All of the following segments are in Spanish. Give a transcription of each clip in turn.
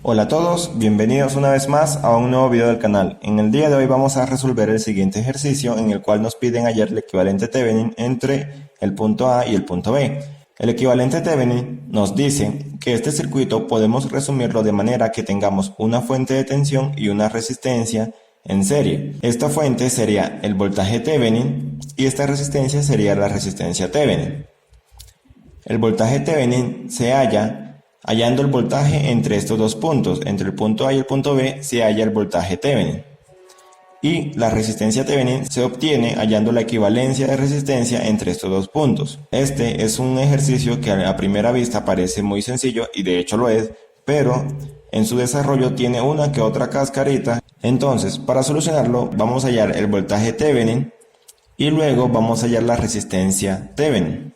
Hola a todos, bienvenidos una vez más a un nuevo video del canal. En el día de hoy vamos a resolver el siguiente ejercicio en el cual nos piden hallar el equivalente Thevenin entre el punto A y el punto B. El equivalente Thevenin nos dice que este circuito podemos resumirlo de manera que tengamos una fuente de tensión y una resistencia en serie. Esta fuente sería el voltaje Thevenin y esta resistencia sería la resistencia Thevenin. El voltaje Thevenin se hallando el voltaje entre estos dos puntos. Entre el punto A y el punto B se halla el voltaje Thevenin. Y la resistencia Thevenin se obtiene hallando la equivalencia de resistencia entre estos dos puntos. Este es un ejercicio que a primera vista parece muy sencillo, y de hecho lo es, pero en su desarrollo tiene una que otra cascarita. Entonces, para solucionarlo, vamos a hallar el voltaje Thevenin y luego vamos a hallar la resistencia Thevenin.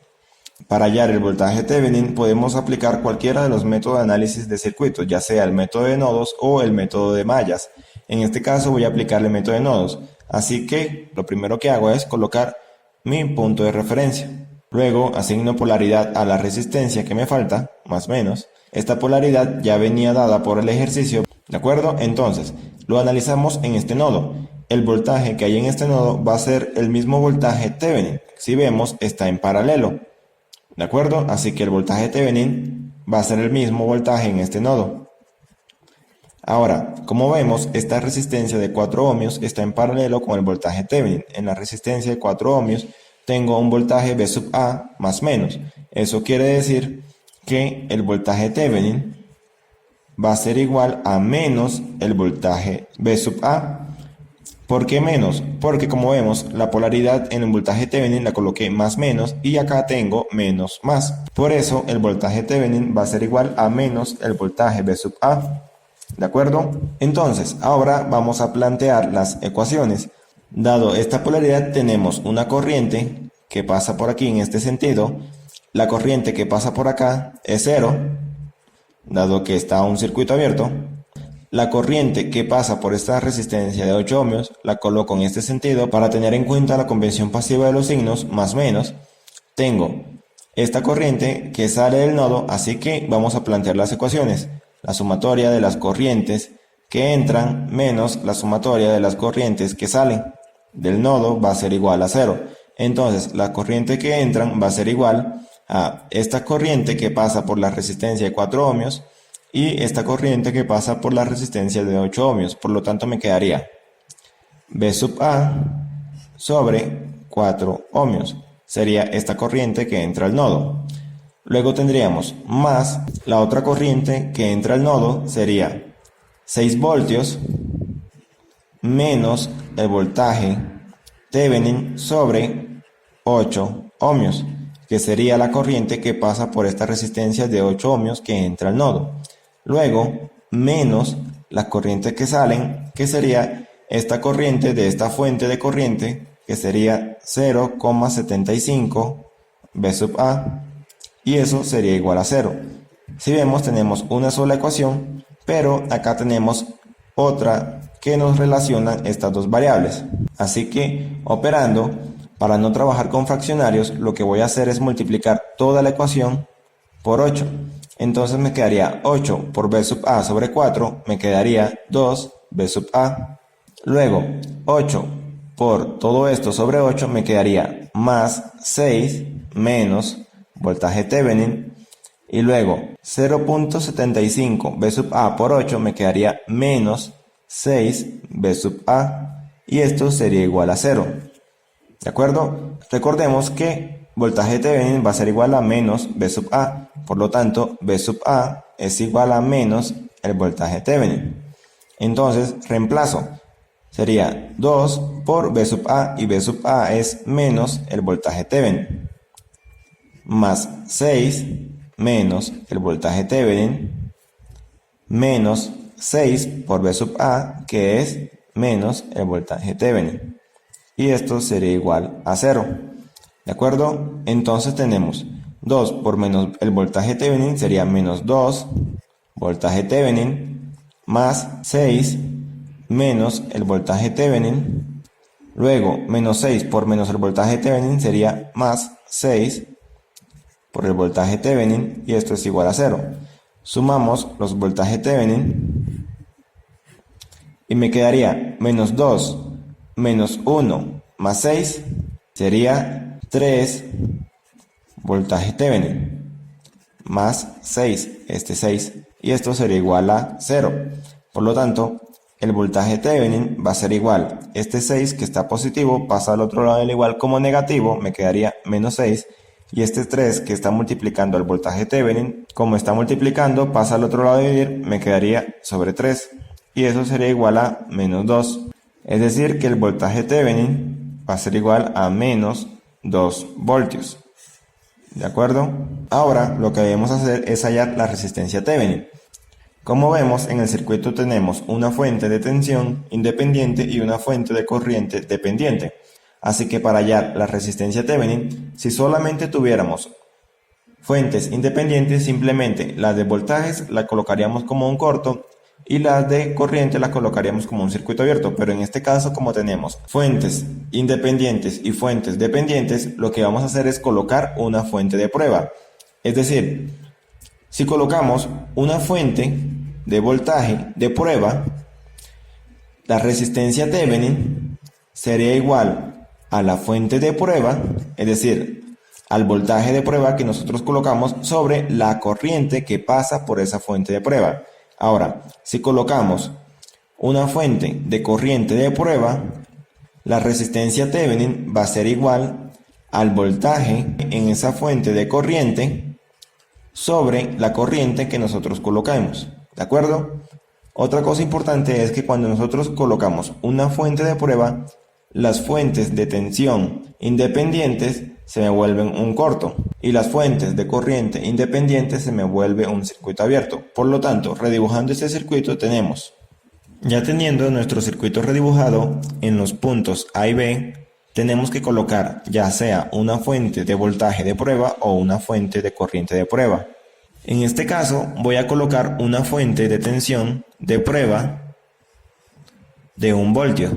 Para hallar el voltaje Thevenin podemos aplicar cualquiera de los métodos de análisis de circuitos, ya sea el método de nodos o el método de mallas. En este caso voy a aplicar el método de nodos, así que lo primero que hago es colocar mi punto de referencia. Luego asigno polaridad a la resistencia que me falta, más o menos. Esta polaridad ya venía dada por el ejercicio, ¿de acuerdo? Entonces, lo analizamos en este nodo. El voltaje que hay en este nodo va a ser el mismo voltaje Thevenin. Si vemos, está en paralelo. ¿De acuerdo? Así que el voltaje Thevenin va a ser el mismo voltaje en este nodo. Ahora, como vemos, esta resistencia de 4 ohmios está en paralelo con el voltaje Thevenin. En la resistencia de 4 ohmios tengo un voltaje V sub A más menos. Eso quiere decir que el voltaje Thevenin va a ser igual a menos el voltaje V sub A. ¿Por qué menos? Porque como vemos, la polaridad en el voltaje Thevenin la coloqué más menos y acá tengo menos más. Por eso el voltaje Thevenin va a ser igual a menos el voltaje V sub A. ¿De acuerdo? Entonces, ahora vamos a plantear las ecuaciones. Dado esta polaridad, tenemos una corriente que pasa por aquí en este sentido. La corriente que pasa por acá es 0, dado que está un circuito abierto. La corriente que pasa por esta resistencia de 8 ohmios la coloco en este sentido para tener en cuenta la convención pasiva de los signos, más menos. Tengo esta corriente que sale del nodo, así que vamos a plantear las ecuaciones. La sumatoria de las corrientes que entran menos la sumatoria de las corrientes que salen del nodo va a ser igual a 0. Entonces, la corriente que entran va a ser igual a esta corriente que pasa por la resistencia de 4 ohmios y esta corriente que pasa por la resistencia de 8 ohmios. Por lo tanto me quedaría V sub A sobre 4 ohmios. Sería esta corriente que entra al nodo. Luego tendríamos más la otra corriente que entra al nodo, sería 6 voltios menos el voltaje Thevenin sobre 8 ohmios, que sería la corriente que pasa por esta resistencia de 8 ohmios que entra al nodo. Luego, menos las corrientes que salen, que sería esta corriente de esta fuente de corriente, que sería 0,75 V sub A, y eso sería igual a 0. Si vemos, tenemos una sola ecuación, pero acá tenemos otra que nos relaciona estas dos variables. Así que, operando, para no trabajar con fraccionarios, lo que voy a hacer es multiplicar toda la ecuación por 8. Entonces me quedaría 8 por V sub A sobre 4, me quedaría 2 V sub A. Luego, 8 por todo esto sobre 8 me quedaría más 6 menos voltaje Thevenin. Y luego, 0.75 V sub A por 8 me quedaría menos 6 V sub A. Y esto sería igual a 0. ¿De acuerdo? Recordemos que voltaje Thevenin va a ser igual a menos V sub A, por lo tanto V sub A es igual a menos el voltaje Thevenin. Entonces reemplazo, sería 2 por V sub A y V sub A es menos el voltaje Thevenin, más 6 menos el voltaje Thevenin, menos 6 por V sub A, que es menos el voltaje Thevenin. Y esto sería igual a 0. ¿De acuerdo? Entonces tenemos 2 por menos el voltaje Thevenin sería menos 2 voltaje Thevenin más 6 menos el voltaje Thevenin. Luego menos 6 por menos el voltaje Thevenin sería más 6 por el voltaje Thevenin y esto es igual a 0. Sumamos los voltajes Thevenin y me quedaría menos 2 menos 1 más 6 sería 3 voltajes Thevenin más 6, este 6, y esto sería igual a 0. Por lo tanto, el voltaje Thevenin va a ser igual. Este 6 que está positivo pasa al otro lado del igual como negativo, me quedaría menos 6. Y este 3 que está multiplicando el voltaje Thevenin, como está multiplicando, pasa al otro lado de dividir, me quedaría sobre 3. Y eso sería igual a menos 2. Es decir, que el voltaje Thevenin va a ser igual a menos 2 voltios. ¿De acuerdo? Ahora lo que debemos hacer es hallar la resistencia Thevenin. Como vemos, en el circuito tenemos una fuente de tensión independiente y una fuente de corriente dependiente. Así que para hallar la resistencia Thevenin, si solamente tuviéramos fuentes independientes, simplemente las de voltajes la colocaríamos como un corto y las de corriente las colocaríamos como un circuito abierto. Pero en este caso, como tenemos fuentes independientes y fuentes dependientes, lo que vamos a hacer es colocar una fuente de prueba. Es decir, si colocamos una fuente de voltaje de prueba, la resistencia Thevenin sería igual a la fuente de prueba, es decir, al voltaje de prueba que nosotros colocamos sobre la corriente que pasa por esa fuente de prueba. Ahora, si colocamos una fuente de corriente de prueba, la resistencia Thevenin va a ser igual al voltaje en esa fuente de corriente sobre la corriente que nosotros colocamos. ¿De acuerdo? Otra cosa importante es que cuando nosotros colocamos una fuente de prueba, las fuentes de tensión independientes se me vuelven un corto y las fuentes de corriente independientes se me vuelve un circuito abierto. Por lo tanto, redibujando este circuito tenemos, ya teniendo nuestro circuito redibujado, en los puntos A y B tenemos que colocar ya sea una fuente de voltaje de prueba o una fuente de corriente de prueba. En este caso voy a colocar una fuente de tensión de prueba de 1 voltio.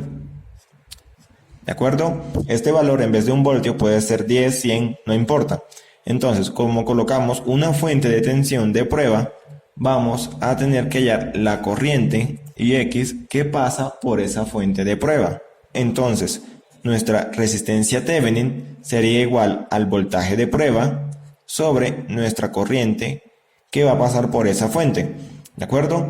¿De acuerdo? Este valor en vez de 1 voltio puede ser 10, 100, no importa. Entonces, como colocamos una fuente de tensión de prueba, vamos a tener que hallar la corriente Ix que pasa por esa fuente de prueba. Entonces, nuestra resistencia Thevenin sería igual al voltaje de prueba sobre nuestra corriente que va a pasar por esa fuente. ¿De acuerdo?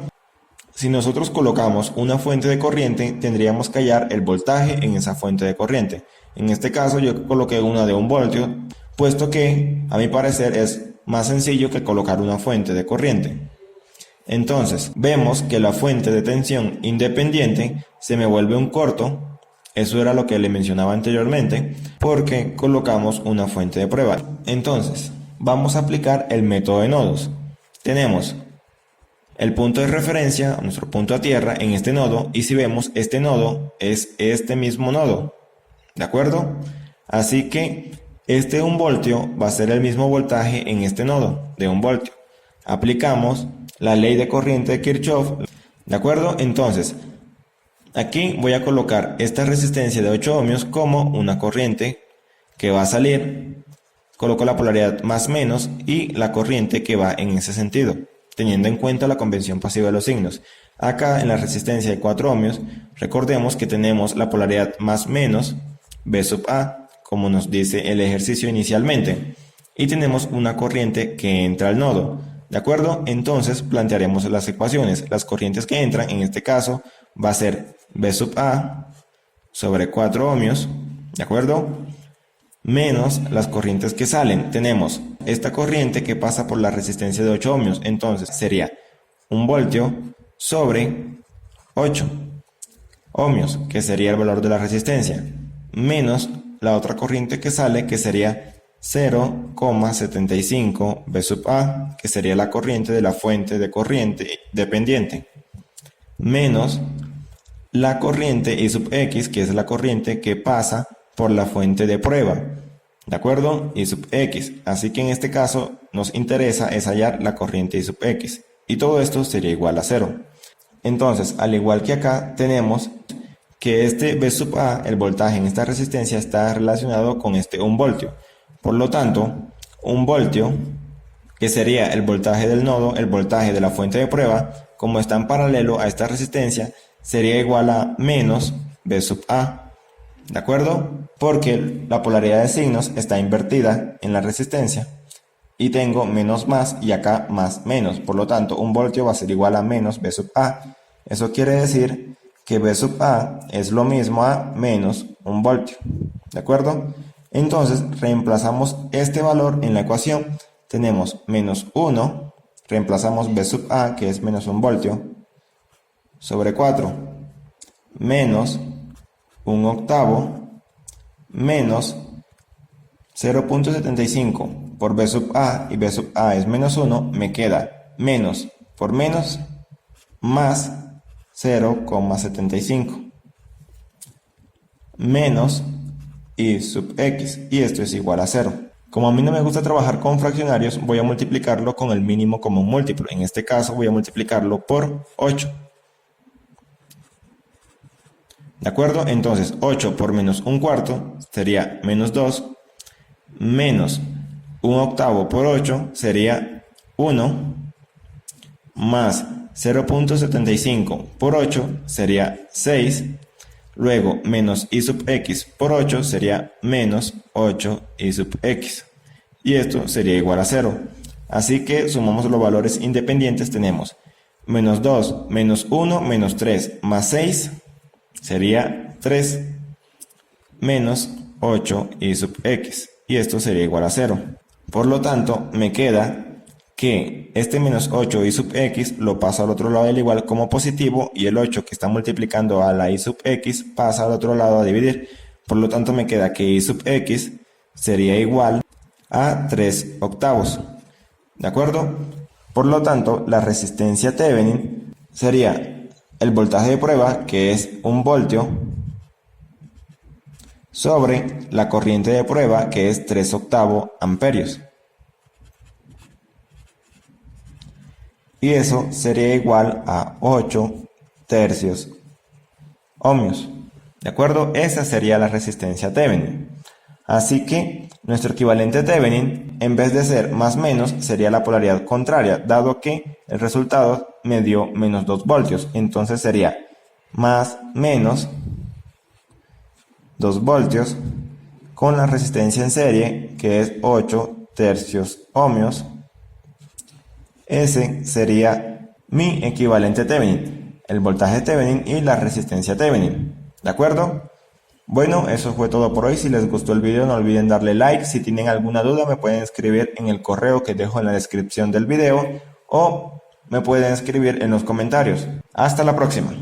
Si nosotros colocamos una fuente de corriente, tendríamos que hallar el voltaje en esa fuente de corriente. En este caso yo coloqué una de 1 voltio, puesto que a mi parecer es más sencillo que colocar una fuente de corriente. Entonces vemos que la fuente de tensión independiente se me vuelve un corto. Eso era lo que le mencionaba anteriormente, porque colocamos una fuente de prueba. Entonces vamos a aplicar el método de nodos. Tenemos el punto de referencia, nuestro punto a tierra, en este nodo, y si vemos, este nodo es este mismo nodo. ¿De acuerdo? Así que este 1 voltio va a ser el mismo voltaje en este nodo de 1 voltio. Aplicamos la ley de corriente de Kirchhoff. ¿De acuerdo? Entonces, aquí voy a colocar esta resistencia de 8 ohmios como una corriente que va a salir. Coloco la polaridad más menos y la corriente que va en ese sentido, teniendo en cuenta la convención pasiva de los signos. Acá en la resistencia de 4 ohmios, recordemos que tenemos la polaridad más menos B sub A, como nos dice el ejercicio inicialmente, y tenemos una corriente que entra al nodo. ¿De acuerdo? Entonces plantearemos las ecuaciones. Las corrientes que entran, en este caso, va a ser B sub A sobre 4 ohmios, ¿de acuerdo? Menos las corrientes que salen. Tenemos esta corriente que pasa por la resistencia de 8 ohmios, entonces sería 1 voltio sobre 8 ohmios, que sería el valor de la resistencia, menos la otra corriente que sale, que sería 0,75 B sub A, que sería la corriente de la fuente de corriente dependiente, menos la corriente I sub X, que es la corriente que pasa por la fuente de prueba. ¿De acuerdo? I sub X. Así que en este caso nos interesa es hallar la corriente I sub X. Y todo esto sería igual a 0. Entonces, al igual que acá, tenemos que este B sub A, el voltaje en esta resistencia, está relacionado con este 1 voltio. Por lo tanto, 1 voltio, que sería el voltaje del nodo, el voltaje de la fuente de prueba, como está en paralelo a esta resistencia, sería igual a menos V sub A, ¿de acuerdo? Porque la polaridad de signos está invertida en la resistencia y tengo menos más y acá más menos, por lo tanto un voltio va a ser igual a menos V sub A. Eso quiere decir que V sub A es lo mismo a menos un voltio, ¿de acuerdo? Entonces reemplazamos este valor en la ecuación. Tenemos menos 1, reemplazamos V sub A, que es menos 1 voltio, sobre 4, menos 1 octavo, menos 0.75 por V sub A, y V sub A es menos 1, me queda menos por menos más 0,75 menos I sub X, y esto es igual a 0. Como a mí no me gusta trabajar con fraccionarios, voy a multiplicarlo con el mínimo común múltiplo. En este caso voy a multiplicarlo por 8. ¿De acuerdo? Entonces 8 por menos 1 cuarto sería menos 2, menos 1 octavo por 8 sería 1, más 0.75 por 8 sería 6, luego menos I sub X por 8 sería menos 8 I sub X, y esto sería igual a 0. Así que sumamos los valores independientes, tenemos menos 2, menos 1, menos 3, más 6 sería 3, menos 8 I sub X, y esto sería igual a 0. Por lo tanto, me queda que este menos 8 I sub X lo paso al otro lado del igual como positivo, y el 8 que está multiplicando a la I sub X pasa al otro lado a dividir. Por lo tanto, me queda que I sub X sería igual a 3 octavos. ¿De acuerdo? Por lo tanto, la resistencia Thevenin sería el voltaje de prueba, que es 1 voltio, sobre la corriente de prueba, que es 3 octavos amperios. Y eso sería igual a 8 tercios ohmios. ¿De acuerdo? Esa sería la resistencia Thevenin. Así que nuestro equivalente Thevenin, en vez de ser más menos, sería la polaridad contraria, dado que el resultado me dio menos 2 voltios. Entonces sería más menos 2 voltios con la resistencia en serie, que es 8 tercios ohmios. Ese sería mi equivalente Thevenin, el voltaje Thevenin y la resistencia Thevenin. ¿De acuerdo? Bueno, eso fue todo por hoy. Si les gustó el video, no olviden darle like. Si tienen alguna duda, me pueden escribir en el correo que dejo en la descripción del video, o me pueden escribir en los comentarios. Hasta la próxima.